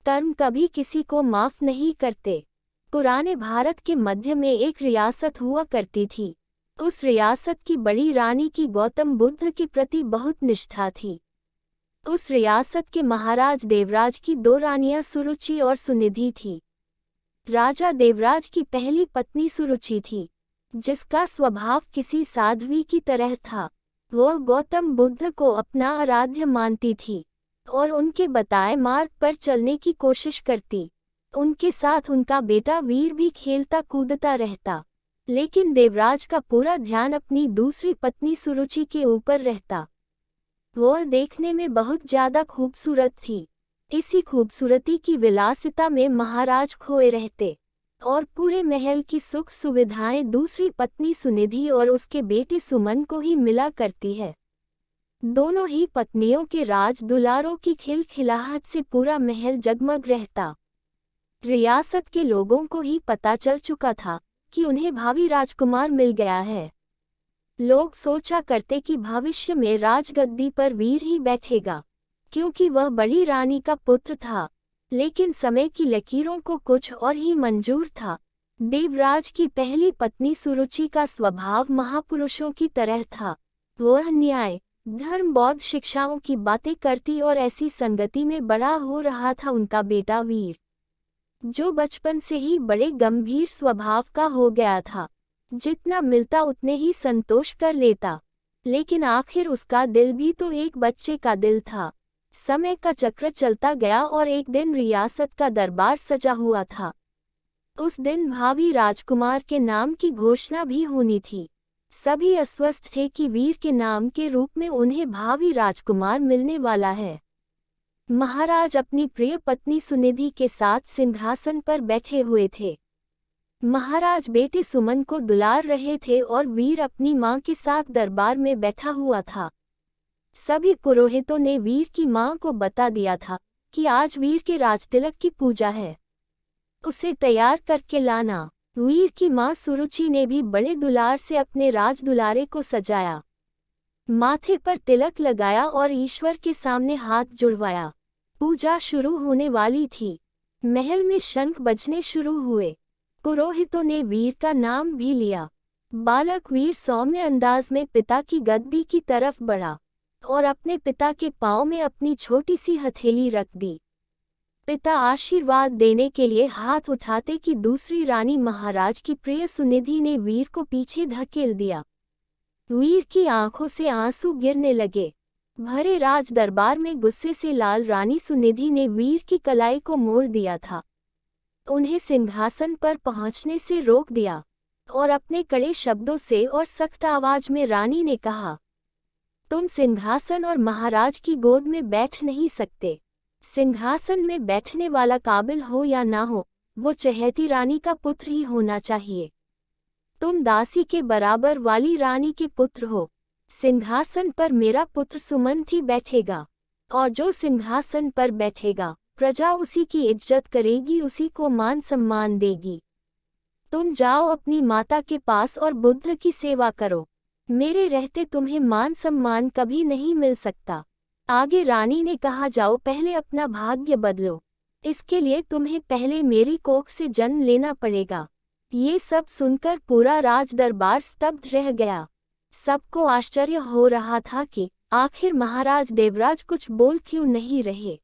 कर्म कभी किसी को माफ नहीं करते। पुराने भारत के मध्य में एक रियासत हुआ करती थी। उस रियासत की बड़ी रानी की गौतम बुद्ध के प्रति बहुत निष्ठा थी। उस रियासत के महाराज देवराज की दो रानियां सुरुचि और सुनिधि थी। राजा देवराज की पहली पत्नी सुरुचि थी, जिसका स्वभाव किसी साध्वी की तरह था। वह गौतम बुद्ध को अपना आराध्य मानती थी और उनके बताए मार्ग पर चलने की कोशिश करती। उनके साथ उनका बेटा वीर भी खेलता कूदता रहता, लेकिन देवराज का पूरा ध्यान अपनी दूसरी पत्नी सुरुचि के ऊपर रहता। वह देखने में बहुत ज्यादा खूबसूरत थी। इसी खूबसूरती की विलासिता में महाराज खोए रहते और पूरे महल की सुख सुविधाएं दूसरी पत्नी सुनिधि और उसके बेटे सुमन को ही मिला करती है। दोनों ही पत्नियों के राज दुलारों की खिलखिलाहट से पूरा महल जगमग रहता। रियासत के लोगों को ही पता चल चुका था कि उन्हें भावी राजकुमार मिल गया है। लोग सोचा करते कि भविष्य में राजगद्दी पर वीर ही बैठेगा, क्योंकि वह बड़ी रानी का पुत्र था। लेकिन समय की लकीरों को कुछ और ही मंजूर था। देवराज की पहली पत्नी सुरुचि का स्वभाव महापुरुषों की तरह था। वह न्याय, धर्म, बौद्ध शिक्षाओं की बातें करती और ऐसी संगति में बड़ा हो रहा था उनका बेटा वीर, जो बचपन से ही बड़े गंभीर स्वभाव का हो गया था। जितना मिलता उतने ही संतोष कर लेता, लेकिन आखिर उसका दिल भी तो एक बच्चे का दिल था। समय का चक्र चलता गया और एक दिन रियासत का दरबार सजा हुआ था। उस दिन भावी राजकुमार के नाम की घोषणा भी होनी थी। सभी अस्वस्थ थे कि वीर के नाम के रूप में उन्हें भावी राजकुमार मिलने वाला है। महाराज अपनी प्रिय पत्नी सुनिधि के साथ सिंहासन पर बैठे हुए थे। महाराज बेटे सुमन को दुलार रहे थे और वीर अपनी मां के साथ दरबार में बैठा हुआ था। सभी पुरोहितों ने वीर की मां को बता दिया था कि आज वीर के राजतिलक की पूजा है, उसे तैयार करके लाना। वीर की मां सुरुचि ने भी बड़े दुलार से अपने राज दुलारे को सजाया, माथे पर तिलक लगाया और ईश्वर के सामने हाथ जुड़वाया। पूजा शुरू होने वाली थी। महल में शंख बजने शुरू हुए। पुरोहितों ने वीर का नाम भी लिया। बालक वीर सौम्य अंदाज में पिता की गद्दी की तरफ बढ़ा और अपने पिता के पांव में अपनी छोटी सी हथेली रख दी। पिता आशीर्वाद देने के लिए हाथ उठाते कि दूसरी रानी महाराज की प्रिय सुनिधि ने वीर को पीछे धकेल दिया। वीर की आंखों से आंसू गिरने लगे। भरे राज दरबार में गुस्से से लाल रानी सुनिधि ने वीर की कलाई को मोड़ दिया था, उन्हें सिंहासन पर पहुंचने से रोक दिया और अपने कड़े शब्दों से और सख्त आवाज में रानी ने कहा, तुम सिंहासन और महाराज की गोद में बैठ नहीं सकते। सिंहासन में बैठने वाला काबिल हो या ना हो, वो चहेती रानी का पुत्र ही होना चाहिए। तुम दासी के बराबर वाली रानी के पुत्र हो। सिंहासन पर मेरा पुत्र सुमन ही बैठेगा, और जो सिंहासन पर बैठेगा प्रजा उसी की इज्जत करेगी, उसी को मान सम्मान देगी। तुम जाओ अपनी माता के पास और बुद्ध की सेवा करो। मेरे रहते तुम्हें मान सम्मान कभी नहीं मिल सकता। आगे रानी ने कहा, जाओ पहले अपना भाग्य बदलो। इसके लिए तुम्हें पहले मेरी कोख से जन्म लेना पड़ेगा। ये सब सुनकर पूरा राज दरबार स्तब्ध रह गया। सबको आश्चर्य हो रहा था कि आखिर महाराज देवराज कुछ बोल क्यों नहीं रहे।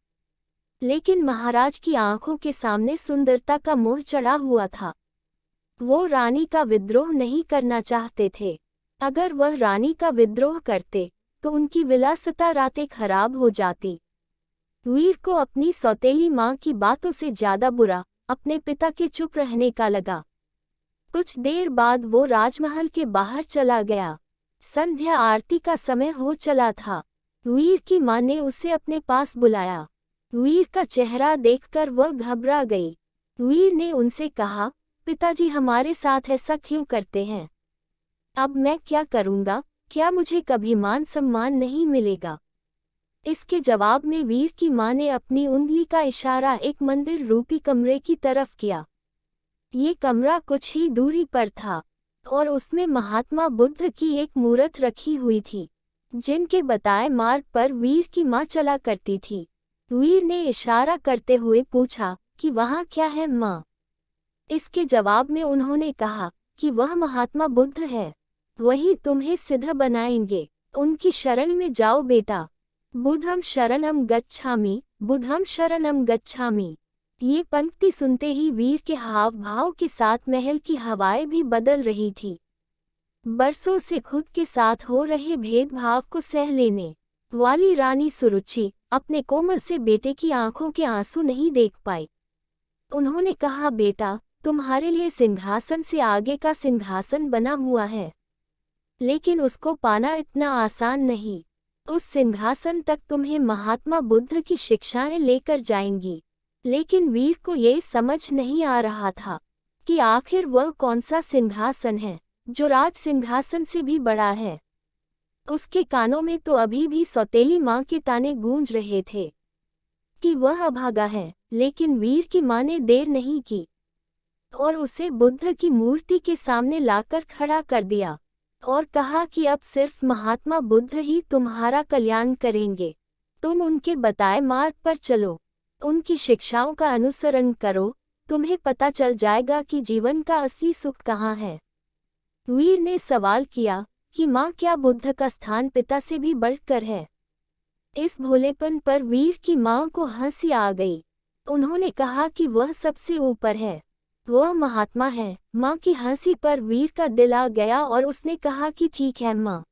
लेकिन महाराज की आंखों के सामने सुंदरता का मोह चढ़ा हुआ था। वो रानी का विद्रोह नहीं करना चाहते थे। अगर वह रानी का विद्रोह करते तो उनकी विलासिता रातें खराब हो जाती। वीर को अपनी सौतेली मां की बातों से ज्यादा बुरा अपने पिता के चुप रहने का लगा। कुछ देर बाद वो राजमहल के बाहर चला गया। संध्या आरती का समय हो चला था। वीर की मां ने उसे अपने पास बुलाया। वीर का चेहरा देखकर वह घबरा गई। वीर ने उनसे कहा, पिताजी हमारे साथ ऐसा क्यों करते हैं? अब मैं क्या करूंगा? क्या मुझे कभी मान सम्मान नहीं मिलेगा? इसके जवाब में वीर की मां ने अपनी उंगली का इशारा एक मंदिर रूपी कमरे की तरफ किया। ये कमरा कुछ ही दूरी पर था और उसमें महात्मा बुद्ध की एक मूर्त रखी हुई थी, जिनके बताए मार्ग पर वीर की मां चला करती थी। वीर ने इशारा करते हुए पूछा कि वहाँ क्या है माँ। इसके जवाब में उन्होंने कहा कि वह महात्मा बुद्ध है, वही तुम्हें सिद्ध बनाएंगे, उनकी शरण में जाओ बेटा। बुद्धं शरणं गच्छामि, बुद्धं शरणं गच्छामि। ये पंक्ति सुनते ही वीर के हाव भाव के साथ महल की हवाएं भी बदल रही थी। बरसों से खुद के साथ हो रहे भेदभाव को सह लेने वाली रानी सुरुचि अपने कोमल से बेटे की आंखों के आंसू नहीं देख पाई। उन्होंने कहा, बेटा, तुम्हारे लिए सिंहासन से आगे का सिंहासन बना हुआ है, लेकिन उसको पाना इतना आसान नहीं। उस सिंहासन तक तुम्हें महात्मा बुद्ध की शिक्षाएं लेकर जाएंगी। लेकिन वीर को ये समझ नहीं आ रहा था कि आखिर वह कौन सा सिंहासन है जो राज सिंहासन से भी बड़ा है। उसके कानों में तो अभी भी सौतेली माँ के ताने गूंज रहे थे कि वह अभागा है, लेकिन वीर की माँ ने देर नहीं की और उसे बुद्ध की मूर्ति के सामने लाकर खड़ा कर दिया और कहा कि अब सिर्फ महात्मा बुद्ध ही तुम्हारा कल्याण करेंगे। तुम उनके बताए मार्ग पर चलो, उनकी शिक्षाओं का अनुसरण करो, तुम्हें पता चल जाएगा कि जीवन का असली सुख कहाँ है। वीर ने सवाल किया कि माँ, क्या बुद्ध का स्थान पिता से भी बढ़कर है? इस भोलेपन पर वीर की माँ को हंसी आ गई। उन्होंने कहा कि वह सबसे ऊपर है, वह महात्मा है। माँ की हंसी पर वीर का दिल आ गया और उसने कहा कि ठीक है माँ,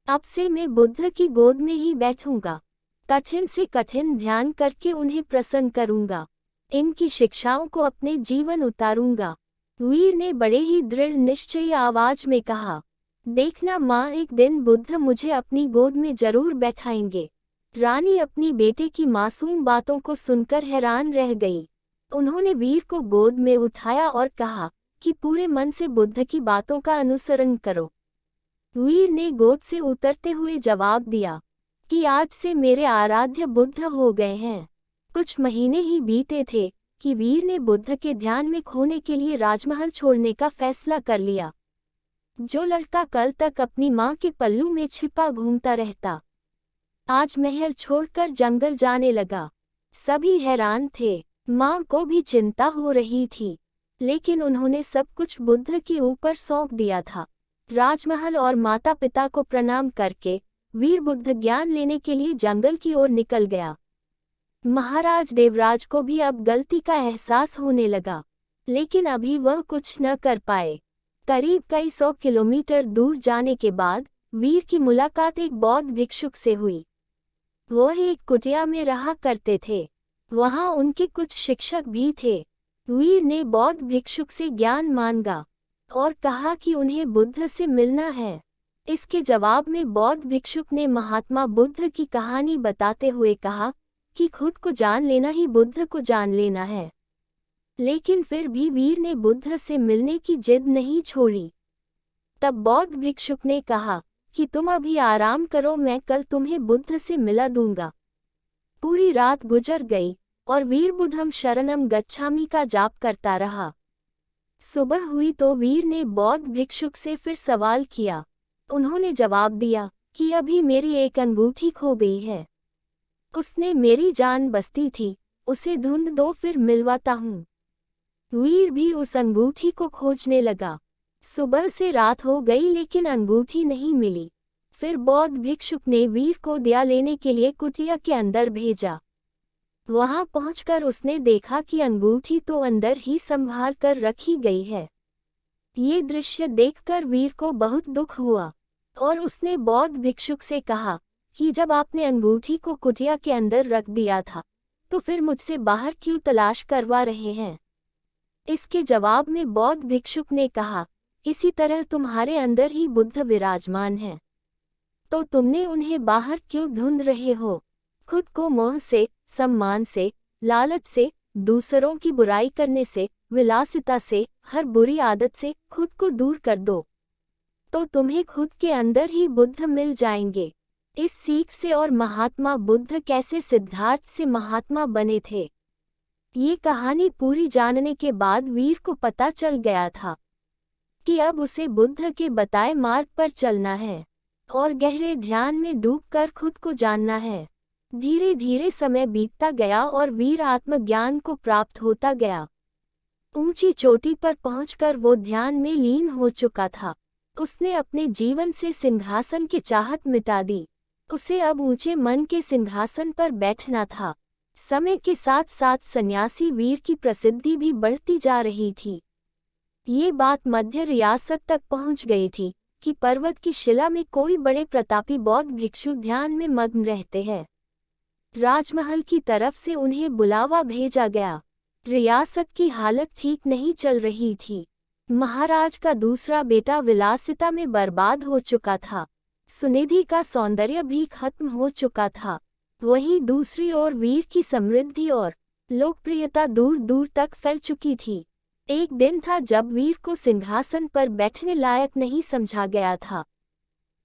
अब से मैं बुद्ध की गोद में ही बैठूंगा, कठिन से कठिन ध्यान करके उन्हें प्रसन्न करूंगा, इनकी शिक्षाओं को अपने जीवन उतारूंगा। वीर ने बड़े ही दृढ़ निश्चयी आवाज में कहा, देखना माँ, एक दिन बुद्ध मुझे अपनी गोद में जरूर बैठाएंगे। रानी अपनी बेटे की मासूम बातों को सुनकर हैरान रह गई। उन्होंने वीर को गोद में उठाया और कहा कि पूरे मन से बुद्ध की बातों का अनुसरण करो। वीर ने गोद से उतरते हुए जवाब दिया कि आज से मेरे आराध्य बुद्ध हो गए हैं। कुछ महीने ही बीते थे कि वीर ने बुद्ध के ध्यान में खोने के लिए राजमहल छोड़ने का फैसला कर लिया। जो लड़का कल तक अपनी माँ के पल्लू में छिपा घूमता रहता, आज महल छोड़कर जंगल जाने लगा। सभी हैरान थे, माँ को भी चिंता हो रही थी, लेकिन उन्होंने सब कुछ बुद्ध के ऊपर सौंप दिया था। राजमहल और माता पिता को प्रणाम करके वीर बुद्ध ज्ञान लेने के लिए जंगल की ओर निकल गया। महाराज देवराज को भी अब गलती का एहसास होने लगा, लेकिन अभी वह कुछ न कर पाए। करीब कई 100 किलोमीटर दूर जाने के बाद वीर की मुलाकात एक बौद्ध भिक्षुक से हुई। वह एक कुटिया में रहा करते थे, वहां उनके कुछ शिक्षक भी थे। वीर ने बौद्ध भिक्षुक से ज्ञान मांगा और कहा कि उन्हें बुद्ध से मिलना है। इसके जवाब में बौद्ध भिक्षुक ने महात्मा बुद्ध की कहानी बताते हुए कहा कि खुद को जान लेना ही बुद्ध को जान लेना है। लेकिन फिर भी वीर ने बुद्ध से मिलने की जिद नहीं छोड़ी। तब बौद्ध भिक्षुक ने कहा कि तुम अभी आराम करो, मैं कल तुम्हें बुद्ध से मिला दूंगा। पूरी रात गुजर गई और वीर बुद्धं शरणं गच्छामि का जाप करता रहा। सुबह हुई तो वीर ने बौद्ध भिक्षुक से फिर सवाल किया। उन्होंने जवाब दिया कि अभी मेरी एक अंगूठी खो गई है, उसने मेरी जान बस्ती थी, उसे ढूंढ दो, फिर मिलवाता हूँ। वीर भी उस अंगूठी को खोजने लगा। सुबह से रात हो गई लेकिन अंगूठी नहीं मिली। फिर बौद्ध भिक्षुक ने वीर को दिया लेने के लिए कुटिया के अंदर भेजा। वहां पहुंचकर उसने देखा कि अंगूठी तो अंदर ही संभाल कर रखी गई है। ये दृश्य देखकर वीर को बहुत दुख हुआ और उसने बौद्ध भिक्षुक से कहा कि जब आपने अंगूठी को कुटिया के अंदर रख दिया था तो फिर मुझसे बाहर क्यों तलाश करवा रहे हैं? इसके जवाब में बौद्ध भिक्षुक ने कहा, इसी तरह तुम्हारे अंदर ही बुद्ध विराजमान है, तो तुमने उन्हें बाहर क्यों ढूंढ रहे हो? खुद को मोह से, सम्मान से, लालच से, दूसरों की बुराई करने से, विलासिता से, हर बुरी आदत से खुद को दूर कर दो, तो तुम्हें खुद के अंदर ही बुद्ध मिल जाएंगे। इस सीख से और महात्मा बुद्ध कैसे सिद्धार्थ से महात्मा बने थे, ये कहानी पूरी जानने के बाद वीर को पता चल गया था कि अब उसे बुद्ध के बताए मार्ग पर चलना है और गहरे ध्यान में डूबकर खुद को जानना है। धीरे धीरे समय बीतता गया और वीर आत्मज्ञान को प्राप्त होता गया। ऊंची चोटी पर पहुंचकर वो ध्यान में लीन हो चुका था। उसने अपने जीवन से सिंहासन की चाहत मिटा दी। उसे अब ऊंचे मन के सिंहासन पर बैठना था। समय के साथ साथ सन्यासी वीर की प्रसिद्धि भी बढ़ती जा रही थी। ये बात मध्य रियासत तक पहुंच गई थी कि पर्वत की शिला में कोई बड़े प्रतापी बौद्ध भिक्षु ध्यान में मग्न रहते हैं। राजमहल की तरफ से उन्हें बुलावा भेजा गया। रियासत की हालत ठीक नहीं चल रही थी। महाराज का दूसरा बेटा विलासिता में बर्बाद हो चुका था। सुनिधि का सौंदर्य भी खत्म हो चुका था। वहीं दूसरी ओर वीर की समृद्धि और लोकप्रियता दूर दूर तक फैल चुकी थी। एक दिन था जब वीर को सिंहासन पर बैठने लायक नहीं समझा गया था।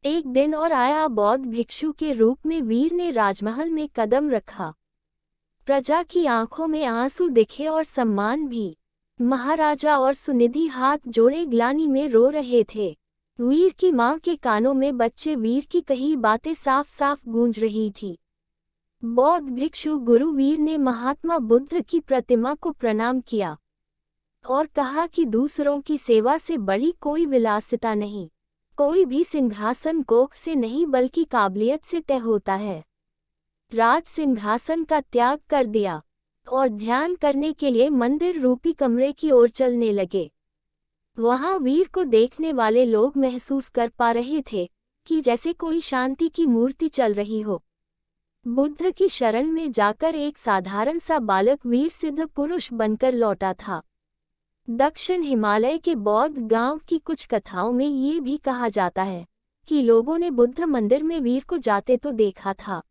एक दिन और आया, बौद्ध भिक्षु के रूप में वीर ने राजमहल में कदम रखा। प्रजा की आंखों में आंसू दिखे और सम्मान भी। महाराजा और सुनिधि हाथ जोड़े ग्लानि में रो रहे थे। वीर की मां के कानों में बच्चे वीर की कही बातें साफ साफ गूंज रही थी। बौद्ध भिक्षु गुरु वीर ने महात्मा बुद्ध की प्रतिमा को प्रणाम किया और कहा कि दूसरों की सेवा से बड़ी कोई विलासिता नहीं, कोई भी सिंहासन कोख से नहीं बल्कि काबिलियत से तय होता है। राज सिंहासन का त्याग कर दिया और ध्यान करने के लिए मंदिर रूपी कमरे की ओर चलने लगे। वहां वीर को देखने वाले लोग महसूस कर पा रहे थे कि जैसे कोई शांति की मूर्ति चल रही हो। बुद्ध की शरण में जाकर एक साधारण सा बालक वीर सिद्ध पुरुष बनकर लौटा था। दक्षिण हिमालय के बौद्ध गांव की कुछ कथाओं में ये भी कहा जाता है कि लोगों ने बुद्ध मंदिर में वीर को जाते तो देखा था,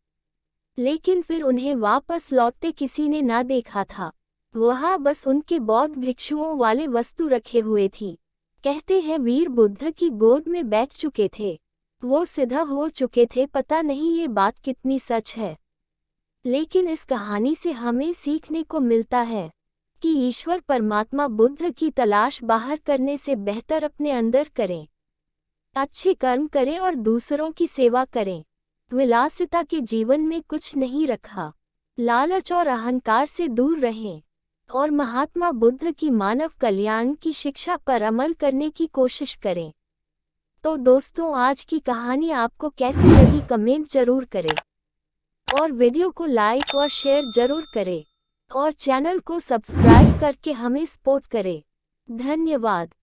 लेकिन फिर उन्हें वापस लौटते किसी ने ना देखा था। वहां बस उनके बौद्ध भिक्षुओं वाले वस्तु रखे हुए थी। कहते हैं वीर बुद्ध की गोद में बैठ चुके थे, वो सिद्ध हो चुके थे। पता नहीं ये बात कितनी सच है, लेकिन इस कहानी से हमें सीखने को मिलता है कि ईश्वर परमात्मा बुद्ध की तलाश बाहर करने से बेहतर अपने अंदर करें, अच्छे कर्म करें और दूसरों की सेवा करें। विलासिता के जीवन में कुछ नहीं रखा। लालच और अहंकार से दूर रहें और महात्मा बुद्ध की मानव कल्याण की शिक्षा पर अमल करने की कोशिश करें। तो दोस्तों, आज की कहानी आपको कैसी लगी कमेंट जरूर करें और वीडियो को लाइक और शेयर जरूर करें और चैनल को सब्सक्राइब करके हमें सपोर्ट करें। धन्यवाद।